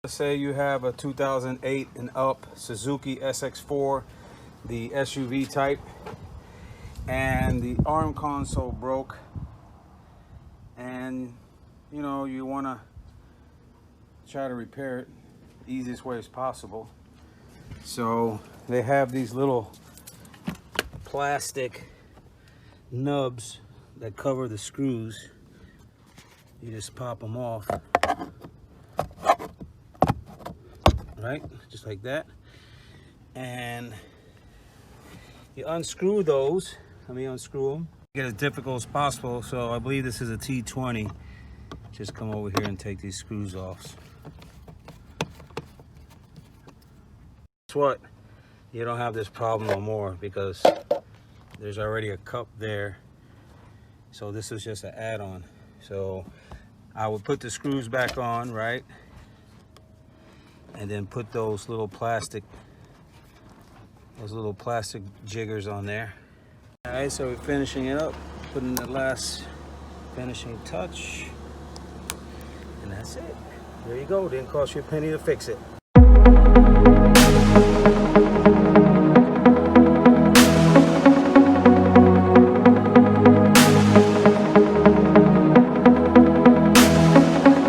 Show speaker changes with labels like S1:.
S1: Let's say you have a 2008 and up Suzuki SX4, the SUV type, and the arm console broke, and you know you want to try to repair it the easiest way as possible. So they have these little plastic nubs that cover the screws. You just pop them off, right, just like that, and you unscrew those. Let me unscrew them. Get as difficult as possible. So I believe this is a T20. Just come over here and take these screws off. Guess what? You don't have this problem no more because there's already a cup there. So this is just an add-on. So I would put the screws back on, right? And then put those little plastic jiggers on there. All right, so we're finishing it up, putting the last finishing touch, and that's it. There you go. Didn't cost you a penny to fix it.